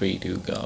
3, 2, go.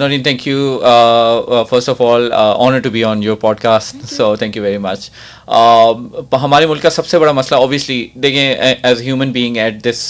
Noreen, thank you. First of all, honor to be on your podcast. So thank you very much. ہمارے ملک کا سب سے بڑا مسئلہ obviously دیکھیں as human being at this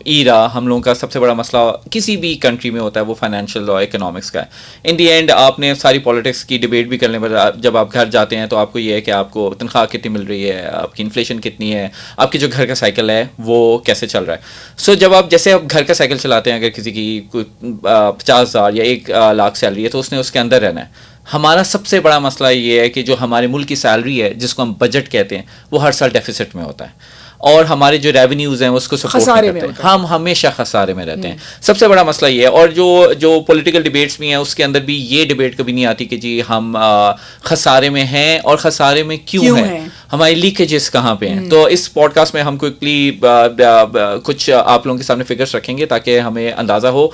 era ہم لوگوں کا سب سے بڑا مسئلہ کسی بھی کنٹری میں ہوتا ہے وہ فائنینشیل اور اکنامکس کا ہے. ان دی اینڈ آپ نے ساری پالیٹکس کی ڈبیٹ بھی کرنے پر جب آپ گھر جاتے ہیں تو آپ کو یہ ہے کہ آپ کو تنخواہ کتنی مل رہی ہے, آپ کی انفلیشن کتنی ہے, آپ کی جو گھر کا سائیکل ہے وہ کیسے چل رہا ہے. سو جب آپ جیسے آپ گھر کا سائیکل چلاتے ہیں, اگر کسی کی کوئی 50,000 یا 1 لاکھ سیلری ہے تو اس نے اس کے اندر رہنا ہے. ہمارا سب سے بڑا مسئلہ یہ ہے کہ جو ہمارے ملک کی سیلری ہے جس کو ہم بجٹ کہتے ہیں وہ ہر سال ڈیفیسٹ میں ہوتا ہے اور ہمارے جو ریونیوز ہیں اس کو سپورٹ نہیں کرتے ہیں, ہم ہمیشہ خسارے میں رہتے ہیں. سب سے بڑا مسئلہ یہ ہے. اور جو پولیٹیکل ڈبیٹس بھی ہیں اس کے اندر بھی یہ ڈبیٹ کبھی نہیں آتی کہ جی ہم خسارے میں ہیں اور خسارے میں کیوں ہیں, ہماری لیکیجز کہاں پہ ہیں. تو اس پوڈ کاسٹ میں ہم کوئکلی کچھ آپ لوگوں کے سامنے فگرس رکھیں گے تاکہ ہمیں اندازہ ہو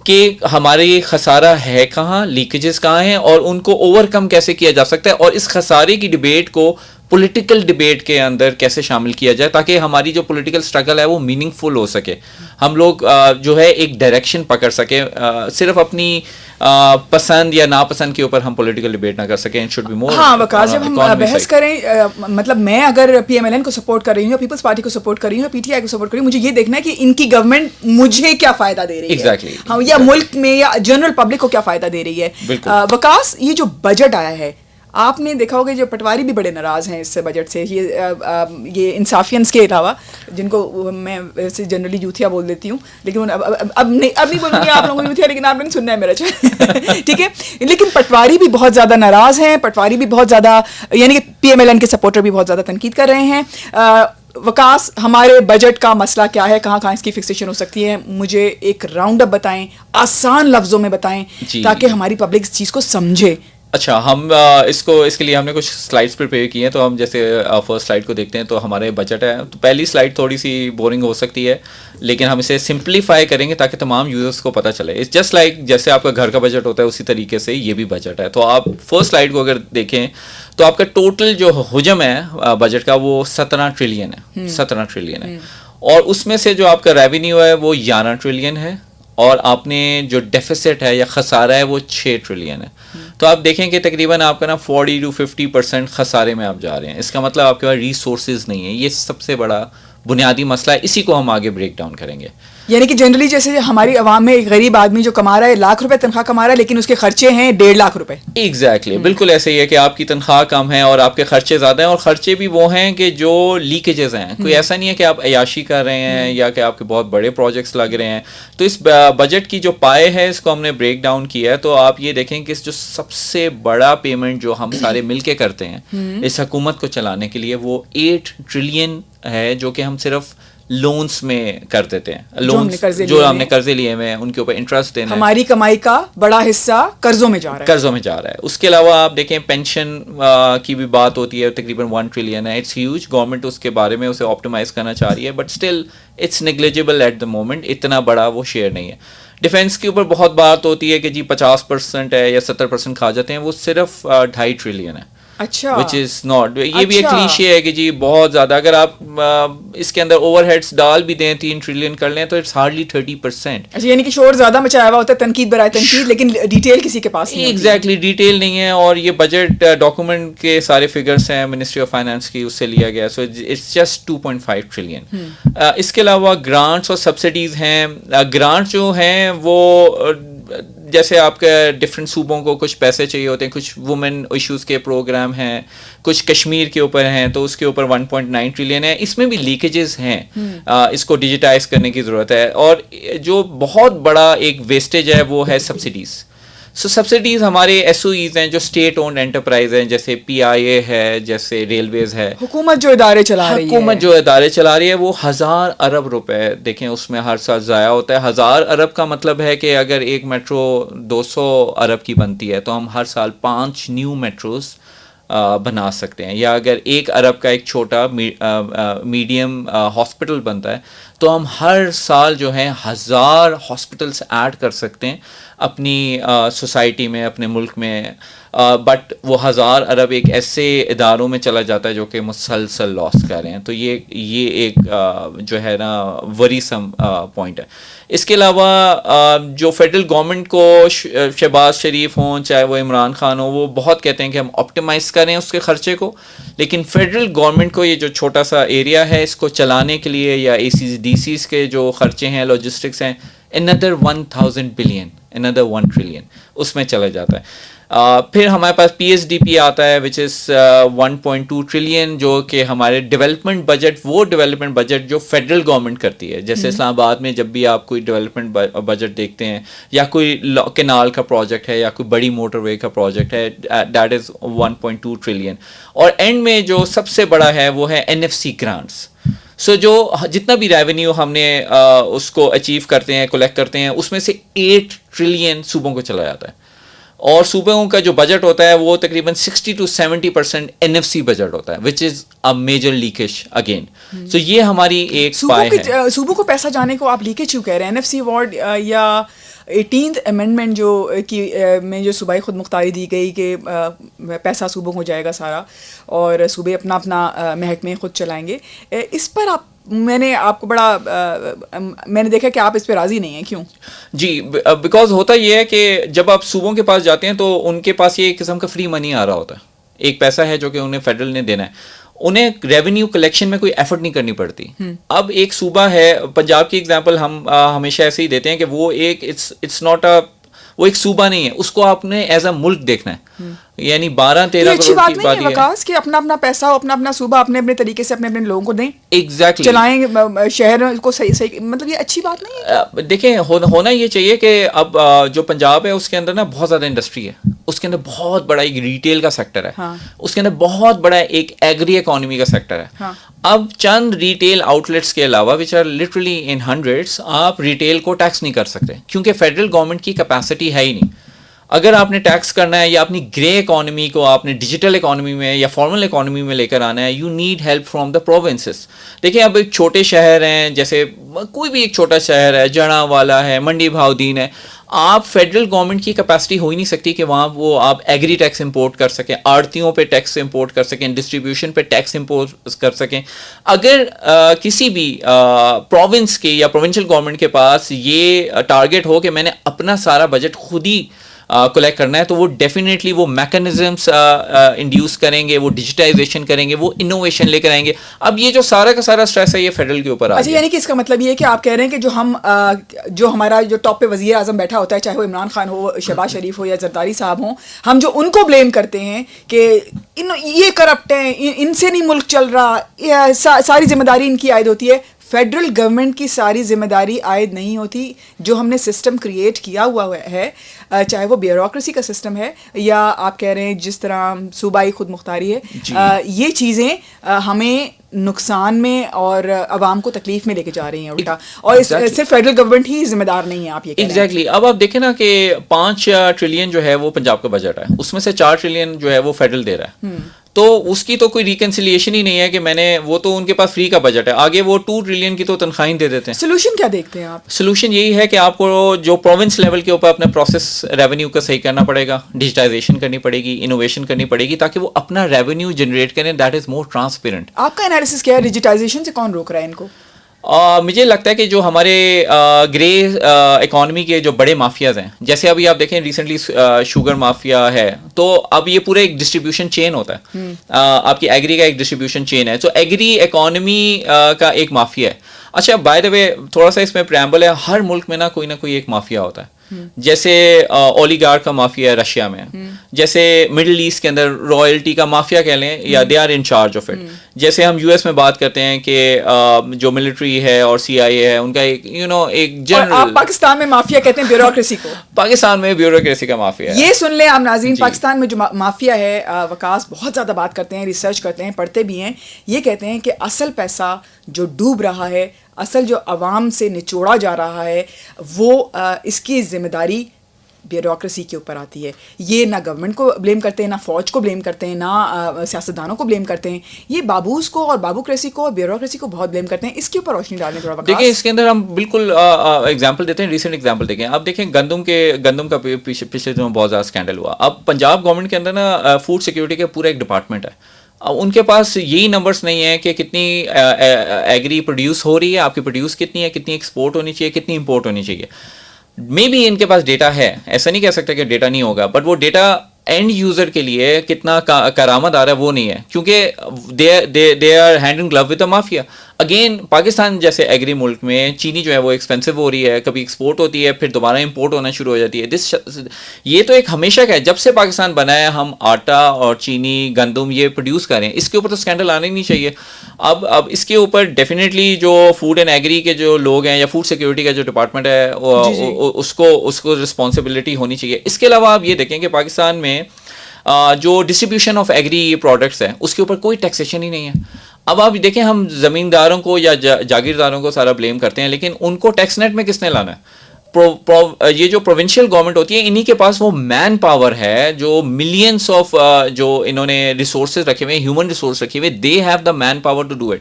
کہ ہمارے خسارہ ہے کہاں, لیکیجز کہاں ہیں اور ان کو اوور کم کیسے کیا جا سکتا ہے, اور اس خسارے کی ڈبیٹ کو پولیٹیکل ڈبیٹ کے اندر کیسے شامل کیا جائے تاکہ ہماری جو پولیٹیکل اسٹرگل ہے وہ میننگ فل ہو سکے. ہم لوگ جو ہے ایک ڈائریکشن پکڑ سکیں, صرف اپنی پسند یا ناپسند کے اوپر ہم پولیٹیکل ڈبیٹ نہ کر سکیں. Should be more. ہاں وکاس, جب ہم بحث کریں, مطلب میں اگر PMLN کو سپورٹ کر رہی ہوں یا پیپلز پارٹی کو سپورٹ کر رہی ہوں یا PTI کو سپورٹ کر رہی ہوں, مجھے یہ دیکھنا ہے کہ ان کی گورنمنٹ مجھے کیا فائدہ دے رہی ہے ایگزیکٹلی, یا ملک میں یا جنرل پبلک کو کیا فائدہ دے رہی ہے. وکاس, یہ جو بجٹ آیا ہے آپ نے دیکھا ہوگا جو پٹواری بھی بڑے ناراض ہیں اس بجٹ سے. یہ انصافینس کے علاوہ, جن کو میں ویسے جنرلی یوتھیا بول دیتی ہوں, لیکن اب نہیں بولوں گی آپ لوگوں کو یوتھیا, لیکن آپ نے نہیں سننا ہے میرا چینل, ٹھیک ہے. لیکن پٹواری بھی بہت زیادہ ناراض ہیں, پٹواری بھی بہت زیادہ, یعنی کہ PMLN کے سپورٹر بھی بہت زیادہ تنقید کر رہے ہیں. وکاس, ہمارے بجٹ کا مسئلہ کیا ہے, کہاں کہاں اس کی فکسیشن ہو سکتی ہے, مجھے ایک راؤنڈ اپ بتائیں, آسان لفظوں میں بتائیں تاکہ ہماری پبلک اس چیز کو سمجھے. اچھا, ہم اس کے لیے ہم نے کچھ سلائڈس پریپیئر کی ہیں. تو ہم جیسے فرسٹ سلائڈ کو دیکھتے ہیں تو ہمارے بجٹ ہے. تو پہلی سلائڈ تھوڑی سی بورنگ ہو سکتی ہے لیکن ہم اسے سمپلیفائی کریں گے تاکہ تمام یوزرس کو پتہ چلے. اٹس جسٹ لائک جیسے آپ کا گھر کا بجٹ ہوتا ہے اسی طریقے سے یہ بھی بجٹ ہے. تو آپ فرسٹ سلائڈ کو اگر دیکھیں تو آپ کا ٹوٹل جو حجم ہے بجٹ کا وہ 17 ٹریلین ہے. 17 ٹریلین ہے, اور اس میں سے جو آپ کا ریونیو ہے وہ 11 ٹریلین ہے, اور آپ نے جو ڈیفیسٹ ہے یا خسارہ ہے وہ 6 ٹریلین ہے. تو آپ دیکھیں کہ تقریباً آپ کا نا 40 to 50% خسارے میں آپ جا رہے ہیں. اس کا مطلب آپ کے پاس ریسورسز نہیں ہیں. یہ سب سے بڑا بنیادی مسئلہ ہے, اسی کو ہم آگے بریک ڈاؤن کریں گے. یعنی کہ جنرلی جیسے ہماری عوام میں ایک غریب آدمی جو کما رہا ہے 1,00,000 روپے تنخواہ کما رہا ہے لیکن اس کے خرچے ہیں 1.5 روپے. ایگزیکٹلی بالکل ایسے ہی ہے کہ آپ کی تنخواہ کم ہے اور آپ کے خرچے زیادہ ہیں, اور خرچے بھی وہ ہیں کہ جو لیکیجز ہیں. کوئی ایسا نہیں ہے کہ آپ عیاشی کر رہے ہیں یا کہ آپ کے بہت بڑے پروجیکٹس لگ رہے ہیں. تو اس بجٹ کی جو پائے ہے اس کو ہم نے بریک ڈاؤن کیا ہے. تو آپ یہ دیکھیں کہ جو سب سے بڑا پیمنٹ جو ہم سارے مل کے کرتے ہیں اس حکومت کو چلانے کے لیے وہ 8 ٹریلین ہے, جو کہ ہم صرف لونس میں کر دیتے ہیں. لونس جو ہم نے قرضے لیے ہوئے ہیں ان کے اوپر انٹرسٹ دینا, ہماری کمائی کا بڑا حصہ قرضوں میں جا رہا ہے. اس کے علاوہ آپ دیکھیں پینشن کی بھی بات ہوتی ہے, تقریباً 1 ٹریلین ہے. It's huge. گورنمنٹ اس کے بارے میں اسے آپٹیمائز کرنا چاہ رہی ہے, but still it's negligible at the moment. اتنا بڑا وہ شیئر نہیں ہے. ڈیفینس کے اوپر بہت بات ہوتی ہے کہ جی 50% ہے یا 70% کھا جاتے ہیں, وہ صرف 2.5 ٹریلین ہے. اچھا, which is not, یہ بھی ایک کلیشے ہے کہ جی بہت زیادہ اگر آپ اس کے اندر اوور ہیڈس ڈال بھی دیں 3 ٹریلین کر لیں تو اٹس ہارڈلی 30%. اچھا, یعنی کہ شور زیادہ مچایا ہوا ہوتا ہے, تنقید برائے تنقید, لیکن ڈیٹیل کسی کے پاس نہیں. ایگزیکٹلی ڈیٹیل نہیں ہے. اور یہ بجٹ ڈاکومنٹ کے سارے فگرس ہیں منسٹری آف فائنانس کی, اس سے لیا گیا. So it's just 2.5 trillion. اس کے علاوہ گرانٹس اور سبسڈیز ہیں. گرانٹ جو ہیں وہ جیسے آپ کے ڈفرینٹ صوبوں کو کچھ پیسے چاہیے ہوتے ہیں, کچھ وومن ایشوز کے پروگرام ہیں, کچھ کشمیر کے اوپر ہیں, تو اس کے اوپر 1.9 ٹریلین ہے. اس میں بھی لیکیجز ہیں, اس کو ڈیجیٹائز کرنے کی ضرورت ہے. اور جو بہت بڑا ایک ویسٹیج ہے وہ ہے سبسڈیز. سو سبسڈیز ہمارے ایس او ایز ہیں جو اسٹیٹ اونڈ انٹرپرائز ہیں, جیسے پی آئی اے ہے, جیسے ریلویز ہے. حکومت جو ادارے چلا رہی ہے وہ 1,000 ارب روپے دیکھیں اس میں ہر سال ضائع ہوتا ہے. 1,000 ارب کا مطلب ہے کہ اگر ایک میٹرو 200 ارب کی بنتی ہے تو ہم ہر سال 5 نیو میٹروز بنا سکتے ہیں. یا اگر 1 ارب کا ایک چھوٹا میڈیم ہاسپٹل بنتا ہے تو ہم ہر سال جو ہے 1,000 ہاسپٹلس ایڈ کر سکتے ہیں اپنی سوسائٹی میں, اپنے ملک میں. بٹ وہ 1,000 ارب ایک ایسے اداروں میں چلا جاتا ہے جو کہ مسلسل لاس کر رہے ہیں. تو یہ ایک جو ہے نا وریسم پوائنٹ ہے. اس کے علاوہ جو فیڈرل گورنمنٹ کو شہباز شریف ہوں چاہے وہ عمران خان ہو, وہ بہت کہتے ہیں کہ ہم آپٹیمائز کریں اس کے خرچے کو, لیکن فیڈرل گورنمنٹ کو یہ جو چھوٹا سا ایریا ہے اس کو چلانے کے لیے یا اے سیز ڈی سیز کے جو خرچے ہیں, لاجسٹکس ہیں, another 1,000 billion, another 1 trillion اس میں چلا جاتا ہے. پھر ہمارے پاس پی ایس ڈی پی آتا ہے وچ از 1.2 ٹریلین, جو کہ ہمارے ڈیولپمنٹ بجٹ, وہ ڈیولپمنٹ بجٹ جو فیڈرل گورنمنٹ کرتی ہے. جیسے اسلام آباد میں جب بھی آپ کوئی ڈیولپمنٹ بجٹ دیکھتے ہیں یا کوئی کینال کا پروجیکٹ ہے یا کوئی بڑی موٹر وے کا پروجیکٹ ہے, دیٹ از 1.2 ٹریلین. اور اینڈ میں جو سب سے بڑا ہے وہ ہے این ایف سی گرانٹس. سو جو جتنا بھی ریونیو ہم نے اس کو اچیو کرتے ہیں, کلیکٹ کرتے ہیں, اس میں سے 8 ٹریلین صوبوں کو چلا جاتا ہے. اور صوبوں کا جو بجٹ ہوتا ہے وہ تقریباً 60 to 70% N F C budget ہوتا ہے, which is a major leakage again. So یہ ہماری ایک پائے ہے. صوبوں کو پیسہ جانے کو آپ لیکیج کیوں کہہ رہے ہیں؟ این ایف سی وارڈ یا 18th امینڈمنٹ جو میں جو صوبائی خود مختاری دی گئی کہ پیسہ صوبوں کو جائے گا سارا اور صوبے اپنا اپنا محکمے خود چلائیں گے, اس پر میں نے آپ کو میں نے دیکھا کہ آپ اس پہ راضی نہیں ہیں. کیوں؟ جی بیکاز ہوتا یہ ہے کہ جب آپ صوبوں کے پاس جاتے ہیں تو ان کے پاس یہ ایک قسم کا فری منی آ رہا ہوتا ہے, ایک پیسہ ہے جو کہ انہیں فیڈرل نے دینا ہے, انہیں ریونیو کلیکشن میں کوئی ایفرٹ نہیں کرنی پڑتی. اب ایک صوبہ ہے, پنجاب کی ایگزامپل ہم ہمیشہ ایسے ہی دیتے ہیں کہ وہ ایک اٹس ناٹ وہ ایک صوبہ نہیں ہے, اس کو آپ نے ایز اے ملک دیکھنا ہے. یعنی 12-13 اچھی بات نہیں ہے وکاس کہ اپنا اپنا پیسہ اپنا اپنا صوبہ اپنے اپنے طریقے سے اپنے اپنے لوگوں کو دیں, ایگزیکٹلی چلائیں شہر کو صحیح, مطلب یہ اچھی بات نہیں ہے. دیکھیں ہونا یہ چاہیے کہ اب جو پنجاب ہے اس کے اندر نا بہت زیادہ انڈسٹری ہے, اس کے اندر بہت بڑا ایک ریٹیل کا سیکٹر ہے, اس کے اندر بہت بڑا ایک ایگری اکانومی کا سیکٹر ہے. اب چند ریٹیل آؤٹ لیٹس کے علاوہ which are literally in hundreds, آپ ریٹیل کو ٹیکس نہیں کر سکتے کیونکہ فیڈرل گورنمنٹ کی کیپیسٹی ہے ہی نہیں. اگر آپ نے ٹیکس کرنا ہے یا اپنی گرے اکانومی کو آپ نے ڈیجیٹل اکانومی میں یا فارمل اکانومی میں لے کر آنا ہے, you need help from the provinces. دیکھیں اب ایک چھوٹے شہر ہیں, جیسے کوئی بھی ایک چھوٹا شہر ہے, جڑا والا ہے, منڈی بھاؤدین ہے, آپ فیڈرل گورنمنٹ کی کیپیسٹی ہو ہی نہیں سکتی کہ وہاں وہ آپ ایگری ٹیکس امپورٹ کر سکیں, آڑتیوں پہ ٹیکس امپورٹ کر سکیں, ڈسٹریبیوشن پہ ٹیکس امپورٹ کر سکیں. اگر کسی بھی پروونس کے یا پروونشل گورنمنٹ کے پاس یہ ٹارگیٹ ہو کہ میں نے اپنا سارا بجٹ خود ہی کولیکٹ کرنا ہے تو وہ ڈیفینیٹلی وہ میکانزمس انڈیوس کریں گے, وہ ڈیجیٹائزیشن کریں گے, وہ انوویشن لے کر آئیں گے. اب یہ جو سارا کا سارا اسٹریس ہے یہ فیڈرل کے اوپر آ گیا. یعنی کہ اس کا مطلب یہ ہے کہ آپ کہہ رہے ہیں کہ جو ہمارا جو ٹاپ پہ وزیر اعظم بیٹھا ہوتا ہے, چاہے وہ عمران خان ہو, شہباز شریف ہو یا زرداری صاحب ہوں, ہم جو ان کو بلیم کرتے ہیں کہ یہ کرپٹ ہیں, ان سے نہیں ملک چل رہا, ساری ذمہ داری ان کی عائد ہوتی ہے. فیڈرل گورنمنٹ کی ساری ذمہ داری عائد نہیں ہوتی. جو ہم نے سسٹم کریٹ کیا ہوا ہے, چاہے وہ بیوروکریسی کا سسٹم ہے یا آپ کہہ رہے ہیں جس طرح صوبائی خود مختاری ہے, یہ چیزیں ہمیں نقصان میں اور عوام کو تکلیف میں لے کے جا رہی ہیں الٹا, اور صرف فیڈرل گورنمنٹ ہی ذمہ دار نہیں ہے. آپ یہ ایگزیکٹلی. اب آپ دیکھیں نا کہ 5 ٹریلین جو ہے وہ پنجاب کا بجٹ ہے, اس میں سے 4 ٹریلین جو ہے وہ فیڈرل دے رہا ہے, تو اس کی تو کوئی ریکنسیلیشن ہی نہیں ہے کہ میں نے, وہ تو ان کے پاس فری کا بجٹ ہے, آگے وہ 2 ٹریلین کی تو تنخواہیں دے دیتے ہیں. سولوشن کیا دیکھتے ہیں آپ؟ سولوشن یہی ہے کہ آپ کو جو پروونس لیول کے اوپر اپنا پروسیس ریونیو کا صحیح کرنا پڑے گا, ڈیجیٹائزیشن کرنی پڑے گی, انوویشن کرنی پڑے گی, تاکہ وہ اپنا ریونیو جنریٹ کریں دیٹ از مور ٹرانسپیرنٹ. آپ کا انالیسس کیا ہے, ڈیجیٹائزیشن سے کون روک رہا ہے ان کو؟ مجھے لگتا ہے کہ جو ہمارے گرے اکانومی کے جو بڑے مافیاز ہیں, جیسے ابھی آپ دیکھیں ریسنٹلی شوگر مافیا ہے, تو اب یہ پورا ایک ڈسٹریبیوشن چین ہوتا ہے, آپ کی ایگری کا ایک ڈسٹریبیوشن چین ہے, تو ایگری اکانومی کا ایک مافیا ہے. اچھا بائی دا وے تھوڑا سا اس میں پریامبل ہے, ہر ملک میں نا کوئی نہ کوئی ایک مافیا ہوتا ہے. جیسے اولیگار کا مافیا ہے رشیا میں, جیسے مڈل ایسٹ کے اندر رائلٹی کا مافیا کہہ لیں, یا they are in charge of it. جیسے ہم US میں بات کرتے ہیں کہ جو ملٹری ہے اور CIA ہے ان کا ایک ایک جنرل, آپ پاکستان میں مافیا کہتے ہیں بیوروکریسی کو, پاکستان میں بیوروکریسی کا مافیا ہے. یہ سن لیں آپ ناظرین, پاکستان میں جو مافیا ہے, وکاس بہت زیادہ بات کرتے ہیں, ریسرچ کرتے ہیں, پڑھتے بھی ہیں, یہ کہتے ہیں کہ اصل پیسہ جو ڈوب رہا ہے, اصل جو عوام سے نچوڑا جا رہا ہے, وہ اس کی ذمہ داری بیوروکریسی کے اوپر آتی ہے. یہ نہ گورنمنٹ کو بلیم کرتے ہیں, نہ فوج کو بلیم کرتے ہیں, نہ سیاستدانوں کو بلیم کرتے ہیں, یہ بابوز کو اور بابوکریسی کو اور بیوروکریسی کو بہت بلیم کرتے ہیں. اس کے اوپر روشنی ڈالنے تھوڑا وقت. دیکھیں اس کے اندر ہم بالکل ایگزامپل دیتے ہیں, ریسنٹ ایگزامپل دیکھیں. اب دیکھیں گندم کا پچھلے دنوں بہت زیادہ اسکینڈل ہوا. اب پنجاب گورنمنٹ کے اندر نا فوڈ سیکورٹی کا پورا ایک ڈپارٹمنٹ ہے. ان کے پاس یہی نمبرس نہیں ہیں کہ کتنی ایگری پروڈیوس ہو رہی ہے, آپ کی پروڈیوس کتنی ہے, کتنی ایکسپورٹ ہونی چاہیے, کتنی امپورٹ ہونی چاہیے. مے بی ان کے پاس ڈیٹا ہے, ایسا نہیں کہہ سکتا کہ ڈیٹا نہیں ہوگا, بٹ وہ ڈیٹا اینڈ یوزر کے لیے کتنا کارآمد آ رہا ہے وہ نہیں ہے, کیونکہ they are hand in glove with the mafia. Again Pakistan جیسے ایگری ملک میں چینی جو ہے وہ ایکسپینسو ہو رہی ہے, کبھی ایکسپورٹ ہوتی ہے, پھر دوبارہ امپورٹ ہونا شروع ہو جاتی ہے. یہ تو ایک ہمیشہ کا ہے, جب سے پاکستان بنا ہے ہم آٹا اور چینی گندم یہ پروڈیوس کر رہے ہیں. اس کے اوپر تو اسکینڈل آنا ہی نہیں چاہیے. اب اس کے اوپر ڈیفینیٹلی جو فوڈ اینڈ ایگری کے جو لوگ ہیں یا فوڈ سیکورٹی کا جو ڈپارٹمنٹ ہے اس کو رسپانسبلٹی ہونی چاہیے. اس کے علاوہ آپ یہ دیکھیں کہ پاکستان میں جو ڈسٹریبیوشن آف ایگری پروڈکٹس ہیں اس کے اوپر کوئی ٹیکسیشن ہی نہیں ہے. اب آپ دیکھیں ہم زمینداروں کو یا جاگیرداروں کو سارا بلیم کرتے ہیں, لیکن ان کو ٹیکس نیٹ میں کس نے لانا ہے؟ یہ جو پروونشل گورنمنٹ ہوتی ہے انہی کے پاس وہ مین پاور ہے, جو ملینس آف جو انہوں نے ریسورسز رکھے ہوئے, ہیومن ریسورس رکھے ہوئے, they have the man power to do it.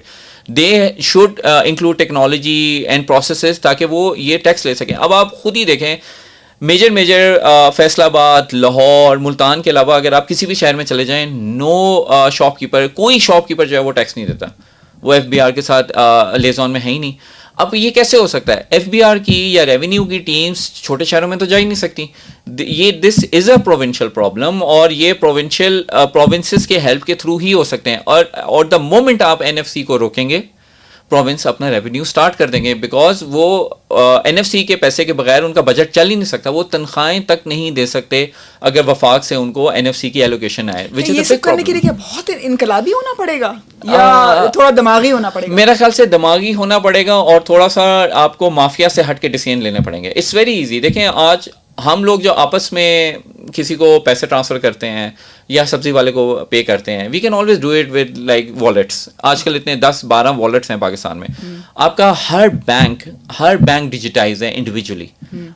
They should include technology and processes تاکہ وہ یہ ٹیکس لے سکیں. اب آپ خود ہی دیکھیں میجر فیصل آباد, لاہور, ملتان کے علاوہ اگر آپ کسی بھی شہر میں چلے جائیں, کوئی شاپ کیپر جو ہے وہ ٹیکس نہیں دیتا, وہ FBR کے ساتھ لیزون میں ہے ہی نہیں. اب یہ کیسے ہو سکتا ہے؟ FBR کی یا ریونیو کی ٹیمز چھوٹے شہروں میں تو جا ہی نہیں سکتی. یہ دس از اے پروونشل پرابلم, اور یہ پروونسز کے ہیلپ کے تھرو ہی ہو سکتے ہیں. اور دا مومنٹ آپ NFC کو روکیں گے, پروونس اپنا ریونیو سٹارٹ کر دیں گے, بیکاز وہ NFC کے پیسے کے بغیر ان کا بجٹ چل ہی نہیں سکتا. وہ تنخواہیں تک نہیں دے سکتے اگر وفاق سے ان کو NFC کی ایلوکیشن آئے. یہ سب کرنے کے لیے کیا بہت انقلابی ہونا پڑے گا یا تھوڑا دماغی ہونا پڑے گا؟ میرا خیال سے دماغی ہونا پڑے گا, اور تھوڑا سا آپ کو مافیا سے ہٹ کے ڈیسیژن لینے پڑیں گے. It's very easy. دیکھیں آج ہم لوگ جو آپس میں کسی کو پیسے ٹرانسفر کرتے ہیں یا سبزی والے کو پے کرتے ہیں, we can always do it with like wallets. آج کل اتنے 10-12 والیٹس ہیں پاکستان میں. آپ کا ہر بینک ڈیجیٹائز ہے انڈیویجولی.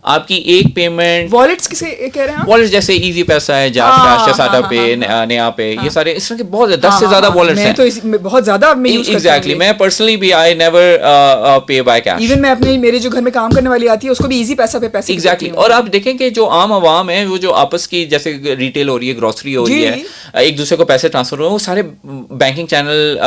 آپ کی ایک پیمنٹ والیٹس کسے کہہ رہے ہیں؟ والیٹس جیسے ایزی پیسہ ہے, جاز کیش, ساڈا پے, نیا پے, یہ سارے اس طرح کے بہت 10 سے زیادہ والیٹس ہیں. میں تو بہت زیادہ میں یوز کرتا ہوں. ایگزیکٹلی. میں پرسنلی بھی I never pay by cash. Even میں اپنے میرے جو گھر میں کام کرنے والی آتی ہے اس کو بھی ایزی پیسہ پہ پیسے. ایگزیکٹلی. اور آپ دیکھیں کہ جو عام عوام ہے, وہ جو آپس کی جیسے ریٹیل ہو رہی ہے, گروسری ہو رہی ہے, ایک دوسرے کو پیسے ٹرانسفر ہو رہے ہیں, وہ سارے بینکنگ چینل,